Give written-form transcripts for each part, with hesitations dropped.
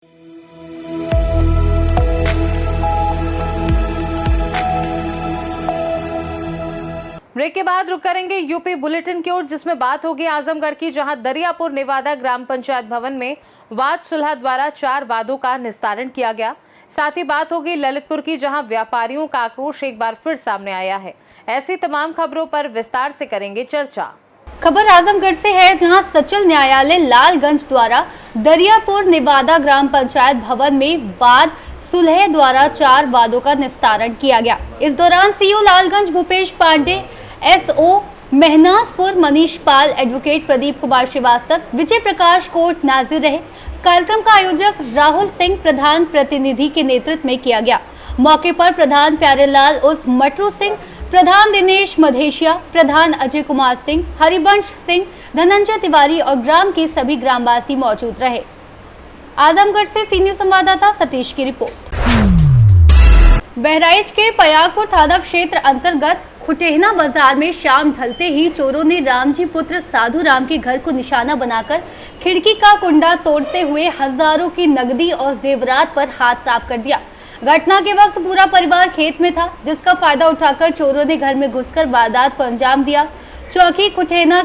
Break के बाद रुक करेंगे यूपी बुलेटिन की ओर, जिसमें बात होगी आजमगढ़ की, जहां दरियापुर नेवादा ग्राम पंचायत भवन में वाद सुलह द्वारा 4 वादों का निस्तारण किया गया। साथ ही बात होगी ललितपुर की, जहां व्यापारियों का आक्रोश एक बार फिर सामने आया है। ऐसी तमाम खबरों पर विस्तार से करेंगे चर्चा। खबर आजमगढ़ से है, जहां सचिव न्यायालय लालगंज द्वारा दरियापुर नेवादा ग्राम पंचायत भवन में वाद सुलह द्वारा 4 वादों का निस्तारण किया गया। इस दौरान सीओ लालगंज भूपेश पांडे, एसओ महनासपुर मनीष पाल, एडवोकेट प्रदीप कुमार श्रीवास्तव, विजय प्रकाश कोट नाजिर रहे। कार्यक्रम का आयोजक राहुल सिंह प्रधान प्रतिनिधि के नेतृत्व में किया गया। मौके पर प्रधान प्यारेलाल उर्फ मटरू सिंह, प्रधान दिनेश मधेशिया, प्रधान अजय कुमार सिंह, हरिवंश सिंह, धनंजय तिवारी और ग्राम के सभी ग्रामवासी मौजूद रहे। आजमगढ़ से सीनियर संवाददाता सतीश की रिपोर्ट। बहराइच के पयागपुर थाना क्षेत्र अंतर्गत खुटेहना बाजार में शाम ढलते ही चोरों ने रामजी पुत्र साधु राम के घर को निशाना बनाकर खिड़की का कुंडा तोड़ते हुए हजारों की नकदी और जेवरात पर हाथ साफ कर दिया। घटना के वक्त पूरा परिवार खेत में था, जिसका फायदा उठाकर चोरों ने घर में घुसकर वारदात को अंजाम दिया। चौकी खुटेहना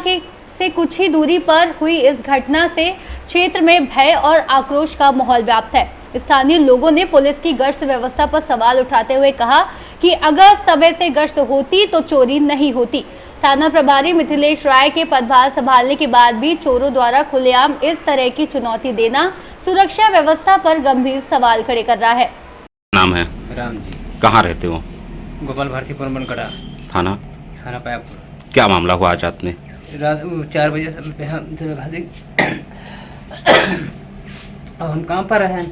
से कुछ ही दूरी पर हुई इस घटना से क्षेत्र में भय और आक्रोश का माहौल व्याप्त है। स्थानीय लोगों ने पुलिस की गश्त व्यवस्था पर सवाल उठाते हुए कहा कि अगर समय से गश्त होती तो चोरी नहीं होती। थाना प्रभारी मिथिलेश राय के पदभार संभालने के बाद भी चोरों द्वारा खुलेआम इस तरह की चुनौती देना सुरक्षा व्यवस्था पर गंभीर सवाल खड़े कर रहा है। नाम है राम जी। कहाँ रहते हो? गोपाल भारतीपुर बनकड़ा, थाना पयागपुर। क्या मामला हुआ आज रात में? रात 4 बजे से अब हम काम पर हैं,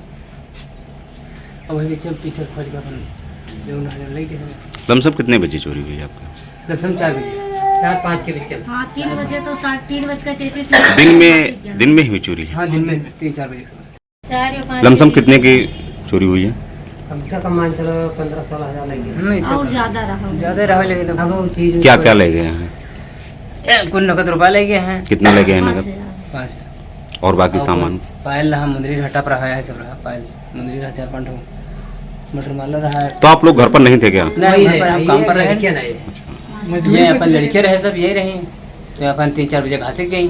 और वही पीछे से खोल के अपन जो लई के समय लमसम कितने बजे चोरी हुई आपका? लमसम 4 बजे, 4-5 के बीच। हाँ, 3 बजे तो 3:33 दिन में हुई चोरी है? हाँ, दिन में 3-4 बजे के समय। 4 या 5 लमसम कितने की चोरी हुई है? कम से कम मान चलो 15-16 हज़ार लगे। और ज़्यादा रहा लेकिन अब वो चीज क्या क्या ले गए हैं? कुल नकद रुपया ले गए हैं। कितना ले गए हैं नगद? 5। और बाकी सामान? पायल रहा, मुंदरी हटा पर रहा है, सब रहा, पायल मुंदरी रहा, 4-5 मटर माला रहा है। तो आप लोग घर पर नहीं थे क्या? नहीं, हम काम पर रहे। ये अपन लड़के रहे, सब यही रही। तो अपन 3-4 बजे घासे गई,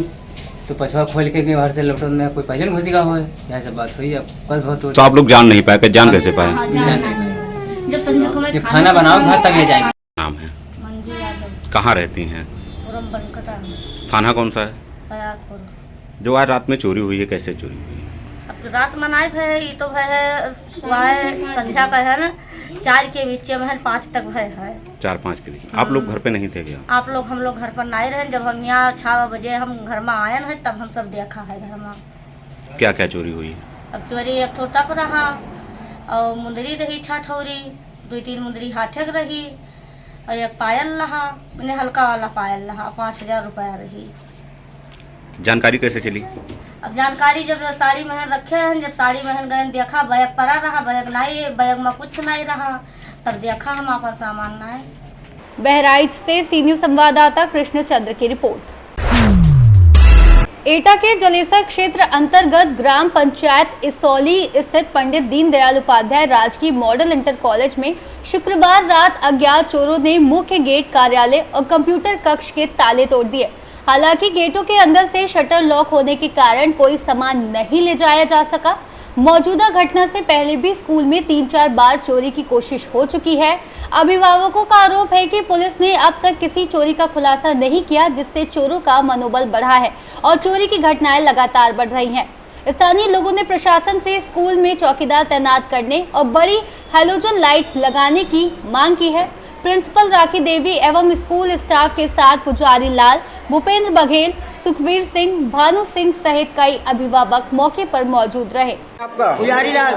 तो पछवा खोल के बाहर से लौटो में कोई पहले घुसी का हो, यह सब बात हुई। अब बस बहुत तो आप लोग जान नहीं पाए? जान कैसे पाए? जब संजय को मैं खाना बनाओ घर तक ले जाएंगे। नाम है? मंजू यादव, कहाँ रहती हैं? पुरम बनकटा, थाना कौन सा है? पयागपुर। जो आज रात में चोरी हुई है, कैसे चोरी हुई है? अब रात मनाए है, ये तो है सुबह संध्या का है ना, 4 के बीच में 5 तक है 4-5 के बीच। आप लोग घर पे नहीं थे क्या? हम लोग घर पर नहीं रहे। जब हम यहाँ 6 बजे हम घर में आए हैं, तब हम सब देखा है घर में। क्या क्या चोरी हुई है? अब चोरी एक ठो टप रहा, और मुंदरी रही 6 ठौरी, 2-3 मुंदरी हाथे रही, और एक पायल रहा, मैंने हल्का वाला पायल रहा, 5000 रुपया रही। जानकारी कैसे चली? अब जानकारी जब साड़ी महन रखे हैं, जब साड़ी महन गए देखा बैग पड़ा रहा, बैग नहीं, बैग में कुछ नहीं रहा, तब देखा हम अपन सामान नहीं। बहराइच से सीनियर संवाददाता कृष्ण चंद्र की रिपोर्ट। एटा के जलेसर क्षेत्र अंतर्गत ग्राम पंचायत इसौली स्थित पंडित दीनदयाल उपाध्याय राजकीय मॉडल इंटर कॉलेज में शुक्रवार रात अज्ञात चोरों ने मुख्य गेट, कार्यालय और कंप्यूटर कक्ष के ताले तोड़ दिए। हालांकि गेटों के अंदर से शटर लॉक होने के कारण कोई सामान नहीं ले जाया जा सका। मौजूदा घटना से पहले भी स्कूल में 3-4 बार चोरी की कोशिश हो चुकी है। अभिभावकों का आरोप है कि पुलिस ने अब तक किसी चोरी का खुलासा नहीं किया, जिससे चोरों का मनोबल बढ़ा है और चोरी की घटनाएं लगातार बढ़ रही हैं। स्थानीय लोगों ने प्रशासन से स्कूल में चौकीदार तैनात करने और बड़ी हैलोजन लाइट लगाने की मांग की है। प्रिंसिपल राखी देवी एवं स्कूल स्टाफ के साथ पुजारी लाल, भूपेंद्र बघेल, सुखवीर सिंह, भानु सिंह सहित कई अभिभावक मौके पर मौजूद रहे। आपका पुजारी लाल।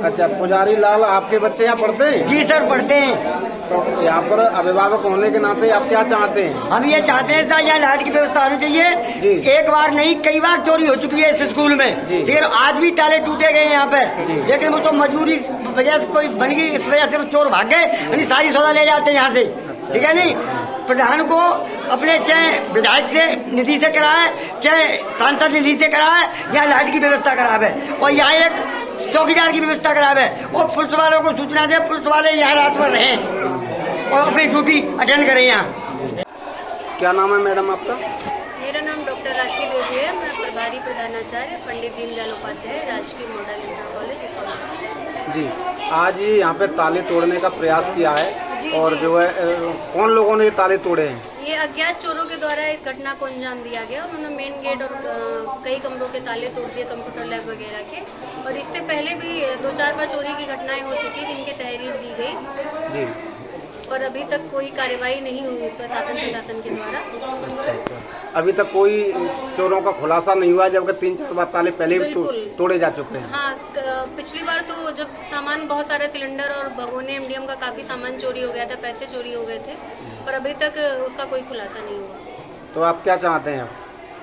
अच्छा, पुजारी लाल, आपके बच्चे यहाँ पढ़ते हैं? जी सर, पढ़ते हैं। तो यहाँ पर अभिभावक होने के नाते आप क्या चाहते हैं? हम ये चाहते हैं सर, यहाँ लाइट की व्यवस्था होनी जी। चाहिए। एक बार नहीं, कई बार चोरी हो चुकी है इस स्कूल में, ठीक है। आज भी ताले टूटे गए यहाँ पे, लेकिन वो तो मजबूरी वजह से कोई बन गई, इस वजह से वो चोर भाग गए, सारी सौदा ले जाते हैं यहाँ से, ठीक है। नहीं, प्रधान को अपने चाहे विधायक से निधि से कराए, चाहे सांसद निधि से कराए, यहाँ लाइट की व्यवस्था करावे। और यहाँ एक चौकीदार की व्यवस्था करावे और पुलिस वालों को सूचना दे, पुलिस वाले यहाँ रात भर रहें और अपनी ड्यूटी अटेंड करें यहाँ। क्या नाम है मैडम आपका? मेरा नाम डॉक्टर राखी देवी है। मैं प्रभारी प्रधानाचार्य पंडित दीनदयाल उपाध्याय राजकीय मॉडल इंटर कॉलेज। जी, आज ये यहाँ पे ताले तोड़ने का प्रयास किया है और जो है कौन लोगों ने ये ताले तोड़े हैं? ये अज्ञात चोरों के द्वारा इस घटना को अंजाम दिया गया। उन्होंने मेन गेट और कई कमरों के ताले तोड़ दिए, कंप्यूटर लैब वगैरह के। और इससे पहले भी 2-4 बार चोरी की घटनाएं हो चुकी जिनकी तहरीर दी गई जी, और अभी तक कोई कार्रवाई नहीं हुई प्रशासन के द्वारा। अच्छा। अभी तक कोई चोरों का खुलासा नहीं हुआ, जबकि 3-4 बार ताले पहले भी तोड़े जा चुके हैं। हाँ, पिछली बार तो जब सामान बहुत सारे सिलेंडर और भगोने एमडीएम का काफ़ी सामान चोरी हो गया था, पैसे चोरी हो गए थे, पर अभी तक उसका कोई खुलासा नहीं हुआ। तो आप क्या चाहते हैं?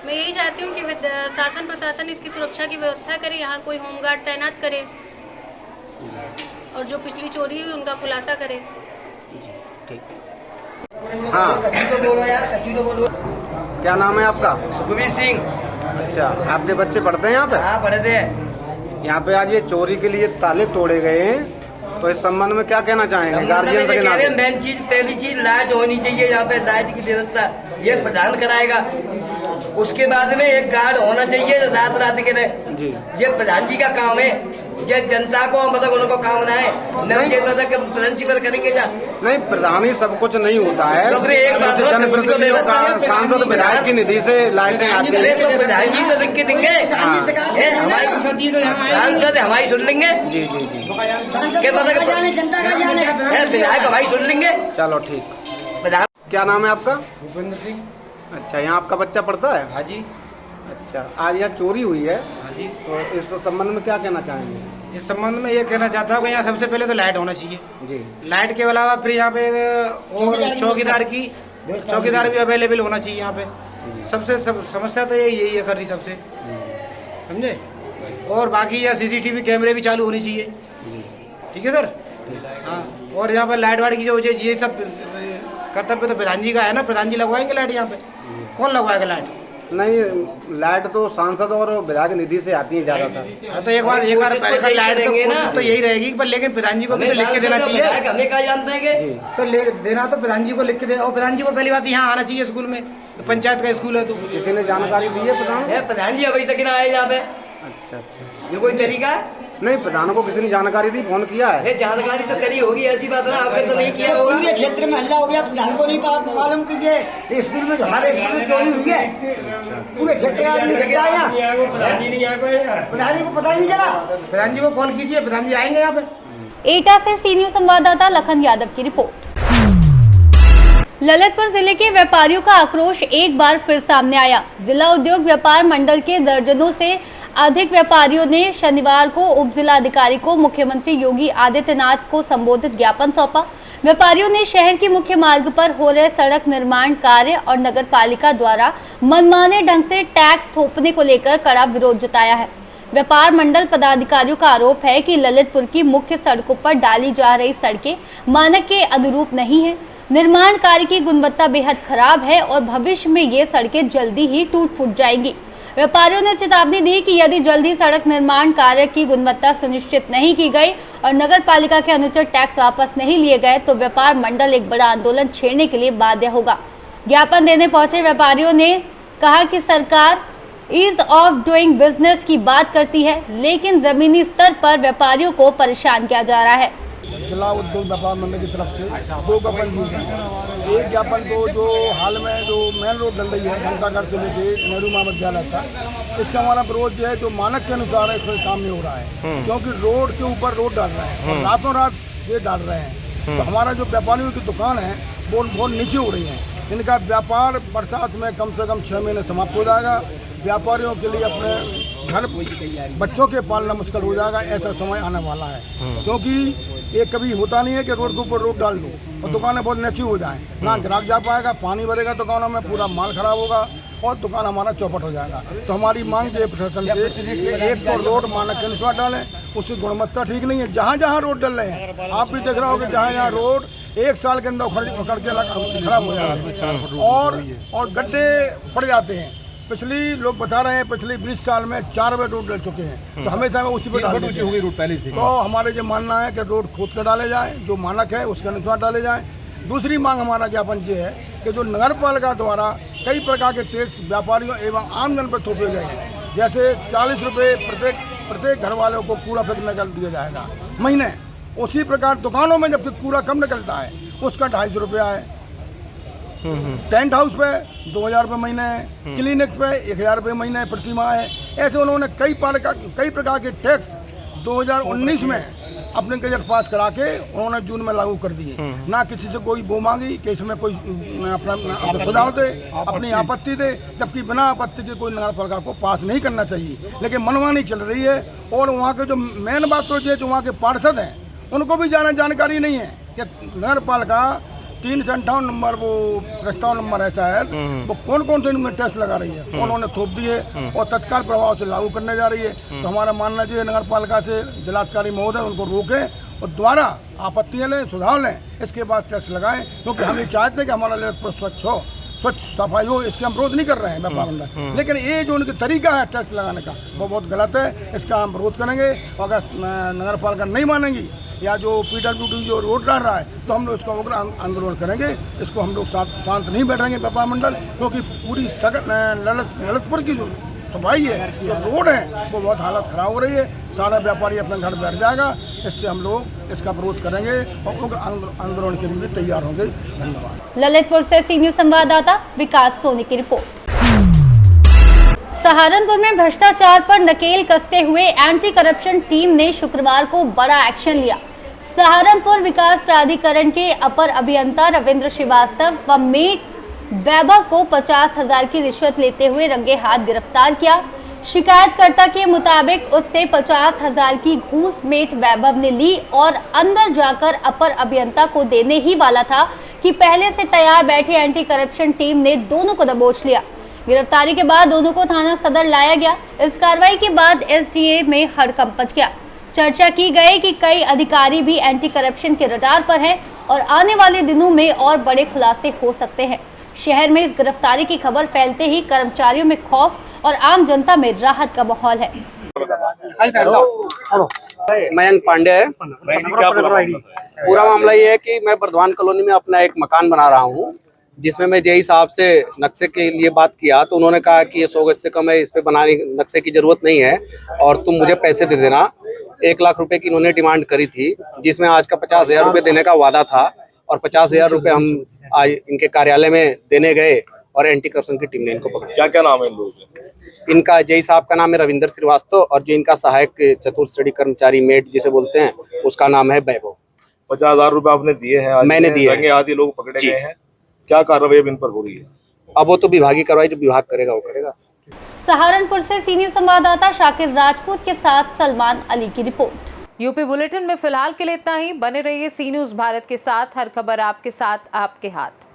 मैं यही चाहती हूँ कि शासन प्रशासन इसकी सुरक्षा की व्यवस्था करे, यहाँ कोई होमगार्ड तैनात करे और जो पिछली चोरी हुई उनका खुलासा करे। ठीक। हाँ, क्या नाम है आपका? सुखबीर सिंह। अच्छा, आपके बच्चे पढ़ते हैं यहाँ पे? हाँ, पढ़े थे। यहाँ पे आज ये चोरी के लिए ताले तोड़े गए हैं, तो इस संबंध में क्या कहना चाहेंगे गार्जियन के नाते? मेन चीज, पहली चीज लाइट होनी चाहिए यहाँ पे, लाइट की व्यवस्था ये प्रदान कराएगा। उसके बाद में एक गार्ड होना चाहिए रात के लिए जी। ये प्रधान जी का काम है, जो जनता को मतलब उनको काम ना है प्रधान जी पर करेंगे क्या? नहीं, प्रधान ही सब कुछ नहीं होता है। तो फिर एक बात हो, जनप्रतिनिधियों का, सांसद विधायक की निधि से लाइटें आती हैं। तो प्रधान जी तो लिख के देंगे, हमारी सांसद हमारी सुन लेंगे। जी जी जी, क्या विधायक हमारी सुन लेंगे। चलो ठीक। प्रधान क्या नाम है आपका? भूपेंद्र सिंह। अच्छा, यहाँ आपका बच्चा पढ़ता है? हाँ जी। अच्छा, आज यहाँ चोरी हुई है, हाँ जी। तो इस संबंध में क्या कहना चाहेंगे? इस संबंध में ये कहना चाहता हूँ कि यहाँ सबसे पहले तो लाइट होना चाहिए जी। लाइट के अलावा फिर यहाँ पे और चौकीदार भी अवेलेबल होना चाहिए यहाँ पे। सबसे समस्या तो यही है कर रही सबसे, समझे। और बाकी यहाँ CCTV कैमरे भी चालू होने चाहिए। ठीक है सर। हाँ, और यहाँ पर लाइट वाइट की जो ये सब कर्तव्य तो प्रधान जी का है ना, प्रधान जी लगवाएंगे लाइट यहाँ पे। कौन लगवाएगा लाइट? नहीं, लाइट तो सांसद और विधायक निधि से आती है ज्यादातर। तो एक बार लाइट तो यही रहेगी, पर लेकिन प्रधान जी को भी तो लिख के देना चाहिए। हमें क्या जानते हैं तो देना तो प्रधान जी को लिख के देना, और प्रधान जी को पहली बात यहाँ आना चाहिए स्कूल में, तो पंचायत का स्कूल है। तो किसी ने जानकारी दी है प्रधान जी अभी तक ना आए यहाँ पे? अच्छा अच्छा, ये कोई तरीका है? नहीं, प्रधान को किसी ने जानकारी दी, फोन किया है? ये जानकारी तो करी होगी, ऐसी बात ना आपने तो नहीं किया होगा। पूरे क्षेत्र में हल्ला हो गया, प्रधान को नहीं मालूम कीजिए स्कूल में हमारे स्कूल में चोरी हुई है, पूरे क्षेत्र का आदमी इकट्ठा आया, प्रधान जी को पता ही नहीं चला। प्रधान जी को कॉल कीजिए, प्रधान जी आएंगे यहाँ पे। एटा से सी न्यूज संवाददाता लखन यादव की रिपोर्ट। ललितपुर जिले के व्यापारियों का आक्रोश एक बार फिर सामने आया। जिला उद्योग व्यापार मंडल के दर्जनों से अधिक व्यापारियों ने शनिवार को उप जिलाधिकारी को मुख्यमंत्री योगी आदित्यनाथ को संबोधित ज्ञापन सौंपा। व्यापारियों ने शहर के मुख्य मार्ग पर हो रहे सड़क निर्माण कार्य और नगर पालिका द्वारा मनमाने ढंग से टैक्स थोपने को लेकर कड़ा विरोध जताया है। व्यापार मंडल पदाधिकारियों का आरोप है कि ललितपुर की मुख्य सड़कों पर डाली जा रही सड़कें मानक के अनुरूप नहीं है। निर्माण कार्य की गुणवत्ता बेहद खराब है और भविष्य में ये सड़कें जल्दी ही टूट फूट जाएंगी। व्यापारियों ने चेतावनी दी कि यदि जल्दी सड़क निर्माण कार्य की गुणवत्ता सुनिश्चित नहीं की गई और नगर पालिका के अनुचित टैक्स वापस नहीं लिए गए तो व्यापार मंडल एक बड़ा आंदोलन छेड़ने के लिए बाध्य होगा। ज्ञापन देने पहुंचे व्यापारियों ने कहा कि सरकार ईज ऑफ डूइंग बिजनेस की बात करती है, लेकिन जमीनी स्तर पर व्यापारियों को परेशान किया जा रहा है। जिला उद्योग व्यापार मंडल की तरफ से 2 ज्ञापन दिए गए। एक ज्ञापन तो जो हाल में जो मेन रोड डल रही है घंटाघर से लेके नेहरू महाविद्यालय तक, इसका हमारा विरोध जो है जो मानक के अनुसार है इसमें काम नहीं हो रहा है, क्योंकि रोड के ऊपर रोड डाल रहे हैं और रातों रात ये डाल रहे हैं। तो हमारा जो व्यापारियों की दुकान है वो बहुत नीचे हो रही है। इनका व्यापार बरसात में कम से कम 6 महीने समाप्त हो जाएगा। व्यापारियों के लिए अपने घर बच्चों के पालना मुश्किल हो जाएगा, ऐसा समय आने वाला है। क्योंकि ये कभी होता नहीं है कि रोड के ऊपर रोड डाल दो और दुकानें बहुत नीची हो जाएं, ना ग्राहक जा पाएगा, पानी भरेगा दुकानों में, पूरा माल खराब होगा और दुकान हमारा चौपट हो जाएगा। तो हमारी मांग है प्रशासन से कि एक तो रोड मानक के अनुसार डालें, उसकी गुणवत्ता ठीक नहीं है। जहाँ जहाँ रोड डल रहे हैं आप भी देख रहे हो कि जहाँ जहाँ रोड 1 साल के अंदर उखड़ के खराब हो जाते हैं और गड्ढे पड़ जाते हैं। पिछली लोग बता रहे हैं पिछले 20 साल में 4 बार रोड डल चुके हैं, तो हमेशा में उसी पर डाल ऊँची हो गई रोड पहले से। तो हमारे जो मानना है कि रोड खोद कर डाले जाए, जो मानक है उसके अनुसार डाले जाए। दूसरी मांग हमारा ज्ञापन ये है कि जो नगर पालिका द्वारा कई प्रकार के टैक्स व्यापारियों एवं आम जन पर थोपे गए हैं, जैसे 40 रुपये प्रत्येक घर वालों को कूड़ा फेंकने का दिया जाएगा महीने, उसी प्रकार दुकानों में जबकि कूड़ा कम निकलता है उसका 250 रुपया है, टेंट हाउस पे 2000 रुपये महीने है, क्लिनिक पे 1000 रुपये महीने प्रति माह है। ऐसे उन्होंने कई प्रकार के टैक्स 2019 में अपने गजट पास करा के उन्होंने जून में लागू कर दिए। ना किसी से कोई वो मांगी कि इसमें कोई अपना सुझाव दे, अपनी आपत्ति दे, जबकि बिना आपत्ति के कोई नगर पालिका को पास नहीं करना चाहिए, लेकिन मनमानी चल रही है। और वहाँ के जो मेन बात तो ये जो वहाँ के पार्षद हैं उनको भी जानकारी नहीं है कि नगर पालिका 358 नंबर वो प्रस्ताव नंबर है शायद, वो कौन कौन से इनमें टैक्स लगा रही है, उन्होंने थोप दिए और तत्काल प्रभाव से लागू करने जा रही है। तो हमारा मानना चाहिए नगर पालिका से जिलाधिकारी महोदय उनको रोकें और दोबारा आपत्तियाँ लें, सुझाव लें, इसके बाद टैक्स लगाएं, क्योंकि हम ये चाहते हैं कि हमारा ललितपुर स्वच्छ सफाई हो। इसके हम विरोध नहीं कर रहे हैं व्यापार मंडल, लेकिन ये जो उनका तरीका है टैक्स लगाने का वो बहुत गलत है। इसका हम विरोध करेंगे और अगर नगर पालिका नहीं मानेंगी या जो PWD जो रोड डाल रहा है तो हम लोग इसका उग्र आंदोलन करेंगे। इसको हम लोग शांत नहीं बैठेंगे व्यापार मंडल, क्योंकि पूरी ललितपुर की जो सफाई है, जो रोड है, वो बहुत हालत ख़राब हो रही है। सारा व्यापारी अपने घर बैठ जाएगा। इससे हम लोग इसका विरोध करेंगे और उग्र आंदोलन के लिए तैयार होंगे। धन्यवाद। ललितपुर से सी न्यूज़ संवाददाता विकास सोनी की रिपोर्ट। सहारनपुर में भ्रष्टाचार पर नकेल कसते हुए एंटी करप्शन टीम ने शुक्रवार को बड़ा एक्शन लिया। सहारनपुर विकास प्राधिकरण के अपर अभियंता रविंद्र श्रीवास्तव व मेट वैभव को 50,000 की रिश्वत लेते हुए रंगे हाथ गिरफ्तार किया। शिकायतकर्ता के मुताबिक उससे 50,000 की घूस मेट वैभव ने ली और अंदर जाकर अपर अभियंता को देने ही वाला था कि पहले से तैयार बैठी एंटी करप्शन टीम ने दोनों को दबोच लिया। गिरफ्तारी के बाद दोनों को थाना सदर लाया गया। इस कार्रवाई के बाद SDA में हड़कंप मच गया। चर्चा की गई कि कई अधिकारी भी एंटी करप्शन के रडार पर हैं और आने वाले दिनों में और बड़े खुलासे हो सकते हैं। शहर में इस गिरफ्तारी की खबर फैलते ही कर्मचारियों में खौफ और आम जनता में राहत का माहौल है। मयंक पांडे है। पूरा मामला ये है कि मैं बर्धवान कॉलोनी में अपना एक मकान बना रहा हूँ, जिसमें मैं जेई साहब से नक्शे के लिए बात किया तो उन्होंने कहा कि ये 100 गज से कम है, इस पे बनाने नक्शे की जरूरत नहीं है और तुम मुझे पैसे दे देना। 1 लाख रुपए की इन्होंने डिमांड करी थी, जिसमें आज का 50,000 रुपये देने का वादा था और 50,000 रुपये हम आज इनके कार्यालय में देने गए और एंटी करप्शन की टीम ने इनको पकड़ा। क्या क्या नाम है इन लोगों के? इनका जेई साहब का नाम है रविंद्र श्रीवास्तव और जो इनका सहायक चतुर्थ कर्मचारी मेट जिसे बोलते हैं उसका नाम है वैभव। 50,000 रुपये आपने दिए हैं? मैंने दिए हैं। आदि लोग पकड़े गए हैं। क्या कार्रवाई अब इन पर हो रही है? अब वो तो विभागीय कार्रवाई जो विभाग करेगा वो करेगा। सहारनपुर से सीनियर संवाददाता शाकिर राजपूत के साथ सलमान अली की रिपोर्ट। यूपी बुलेटिन में फिलहाल के लिए इतना ही। बने रहिए सी न्यूज़ भारत के साथ। हर खबर आपके साथ, आपके हाथ।